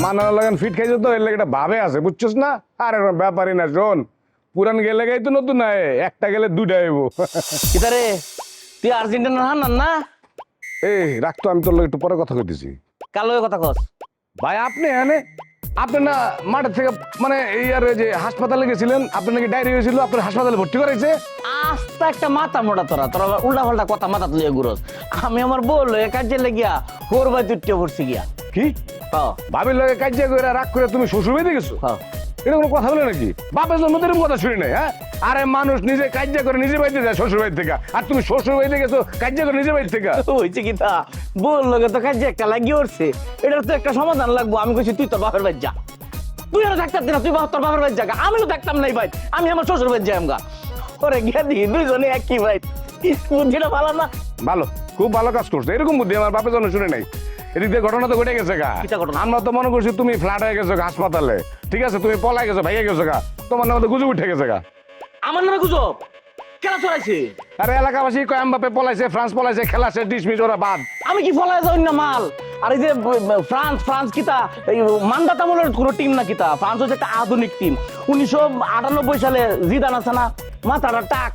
মানানো লাগান ফিট খাইছো তো এর লাগে একটা ভাবে আছে বুঝছিস না? আরে ব্যাপারই না, শোন পুরান গেলে গাই তো নতুন নাই, একটা গেলে দুইটা আইব। কিতারে তুই আর্জেন্টিনা হান না? এই রাখতো, আমি তোর লগে একটু পরে কথা কইতেছি। কার লগে কথা কস? ভাই আপনি এনে আপনি না মাঠের থেকে মানে এই আর যে হাসপাতালে গেছিলেন, আপনার নাকি ডায়রিয়া হয়েছিল, আপনার হাসপাতালে ভর্তি করাইছে। আস্তা একটা মাথা মোটা তোরা তোরা উল্টা পাল্টা কথা মাথা তুলে ঘুরস। আমি আমার বল কাজে লেগিয়া হোর বাই তুটে পড়ছি গিয়া। কি ভাবির লগে কাজিয়া করে রাগ করে তুমি শ্বশুর বাড়িতে গেছো? এটা কোনো কথা বলে নাকি? বাপের জন্য তো এরকম কথা শুনি নাই। হ্যাঁ, আরে মানুষ নিজে কাজিয়া করে নিজে বাড়িতে যায় শ্বশুর বাড়ি থেকে, আর তুমি শ্বশুর বাড়িতে গেছো কাজিয়া করে নিজে বাড়ি থেকে। হয়েছে কি তা বল লগে তো কাজে একটা লাগিয়ে উঠছে, এটার তো একটা সমাধান লাগবো। আমি কইছি তুই তোর বাপের বাড়ি যা, তুই আর থাকতাম না, তুই তোর বাপের বাড়ি যা। আমিও থাকতাম নাই ভাই, আমি আমার শ্বশুর বাড়ি যাই আমগা। ওরে গিয়া দিই দুইজনে একই ভাই, বুদ্ধিটা ভালো না? ভালো, খুব ভালো কাজ করছো। এরকম বুদ্ধি আমার বাপের জন্য শুনে নাই। এদিক দিয়ে ঘটনা তো ঘটে গেছে গা। আমরা তো মনে করছি তুমি ফ্ল্যাট হয়ে গেছো হাসপাতালে, ঠিক আছে, তুমি পলাই গেছো, ভাইয়া গেছো গা, তোমার নামে তো গুজব উঠে গেছে গা। আমার নামে গুজব কেন চড়াইছে? আরে এলাকাবাসী কয় এমবাপ্পে পলাইছে, ফ্রান্স পলাইছে, খেলা শেষ, ডিসমিস, ওরা বাদ। আমি কি ফলাই যাই না মাল? আর এই যে ফ্রান্স কিতা এই মান্দাতামূলের কোনো টিম না কিতা, ফ্রান্স হচ্ছে একটা আধুনিক টিম। 1998 সালে জিদান আছে না, মাথাটা টাক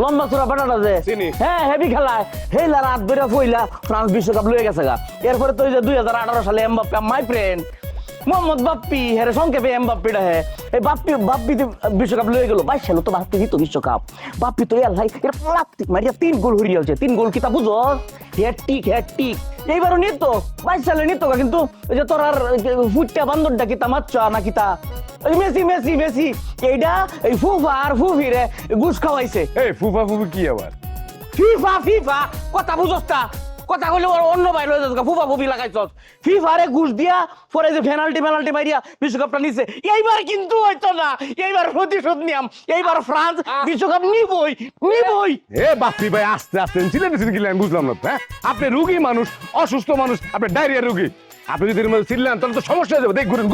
লম্বা চূড়া বাটাটা যে, হ্যাঁ হেভি খেলায়, হেইলা রাত বেড়ে ফইলা ফ্রান্স বিশ্বকাপ লয়ে গেছে গা। এরপরে তো এই যে 2018 সালে Mbappe my friend Mohammad Bappi হেরে সংক্ষেপে এমবাপ্পিটা হ্যাঁ, এই বাপ্পি বিশ্বকাপ লয়ে গেল। 22 সালে তো বাপ্পি জিতো বিশ্বকাপ। বাপ্পি তো এলাই এর প্লাস্টিক মারিয়া 3 গোল হরিয়া হচ্ছে, 3 গোল কিতা বুঝো? হ্যাটট্রিক। এইবারও নিত 22 সালে নিত, কিন্তু ওই যে তোর আর ফুটটা বান্দরটা কিতা মাচ্চা না কিতা মেসি এইটা এই ফুফা আর ফুফি রে ঘুষ খাওয়াইছে। এই ফুফা ফুফি কি আবার? ফিফা কথা বুঝস্তা, কথা কইলে অন্য বাইরে হয়ে যাচ্ছে, ফুফা ফুফি লাগাইছস। ফিফারে ঘুষ দিয়া পরে যে পেনাল্টি মারিয়া বিশ্বকাপটা নিছে। এইবার কিন্তু হয়তো না, এইবার প্রতিশোধ নিয়াম, এইবার ফ্রান্স বিশ্বকাপ নিবই। এ বাপ্পি ভাই আস্তে আস্তে চিল্লাইতেছেন কি আমি বুঝলাম না। হ্যাঁ, আপনি রুগী মানুষ, অসুস্থ মানুষ, আপনি ডায়রিয়া রুগী, আপনি যদি চিল্লেন তাহলে তো সমস্যা হয়ে যাবে। দেখ ঘুরেন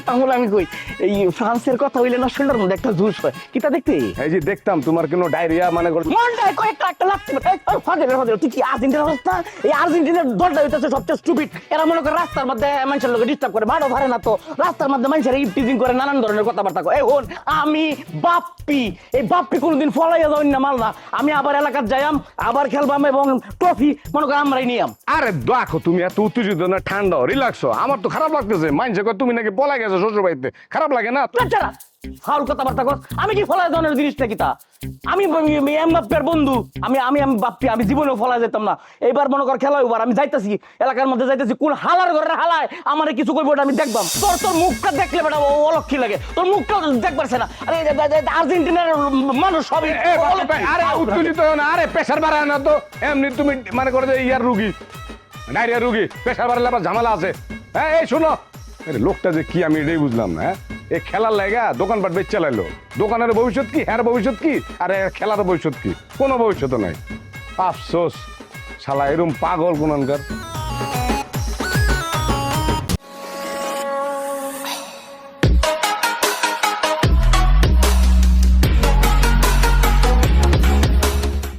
তাহলে আমি কই এই ফ্রান্সের কথা হইলে না শরীরের মধ্যে একটা জুস হয় কিতা দেখতে। এই যে দেখতাম তোমার কোনো ডায়রিয়া মানে মনটায় কয়েকটা একটা লাগছে। তুই কি আর্জেন্টিনার অবস্থা? এই আর্জেন্টিনার দলটা হইতেছে সবচেয়ে স্টুপিড। এরা মনে করে রাস্তার মধ্যে মানুষের লোক ডিস্টার্ব করে, বাড়ো ভারে না তো রাস্তার মধ্যে মানুষের ইপটিজিং করে, নানান ধরনের কথাবার্তা করে। এখন আমি বাপ্পি, এই বাপ্পি কোনোদিন ফলাইয়া যাবেন না মাল না। আমি আবার এলাকার যাইয়াম, আবার খেলবাম এবং ট্রফি মনে করে আমরাই নিয়াম। আরে দেখো তুমি এত উত্তেজিত না, ঠান্ডা রিল্যাক্স। আমার তো খারাপ লাগতেছে, মাইনছে তুমি নাকি পলাই গেছো শ্বশুর বাড়িতে, খারাপ লাগে না? ফাউল কথাবার্তা কর। আমি কি ফলাই ধরনের জিনিসটা কিতা? আমি এমবাপ্পের বন্ধু, আমি বাপ্পি, আমি জীবনেও ফলাই যেতাম না। এইবার মনে কর খেলা ওবার আমি যাইতাছি, এলাকার মধ্যে যাইতাছি, কোন হালার ঘরের হালায় আমার কিছু করবো ওটা আমি দেখবাম। তোর মুখটা দেখলে বেটা অলক্ষী লাগে, তোর মুখটাও দেখবারছে না। আরে আর্জেন্টিনার মানুষ সবই আরে উত্তেজিত না, আরে প্রেশার বাড়ায় না তো। এমনি তুমি মানে করে যে ইয়ার রুগী, ডায়রিয়া রুগী, প্রেশার বাড়ালে আবার ঝামেলা আছে। হ্যাঁ এই শোনো, লোকটা যে কি আমি এটাই বুঝলাম না। এই খেলার লাগা দোকানপাট বেচ চালাইলো, দোকানের ভবিষ্যৎ কি, হ্যাঁ ভবিষ্যৎ কি, আর খেলার ভবিষ্যৎ কি? কোনো ভবিষ্যৎ নাই। আফসোস, শালা এরকম পাগল কোনকার।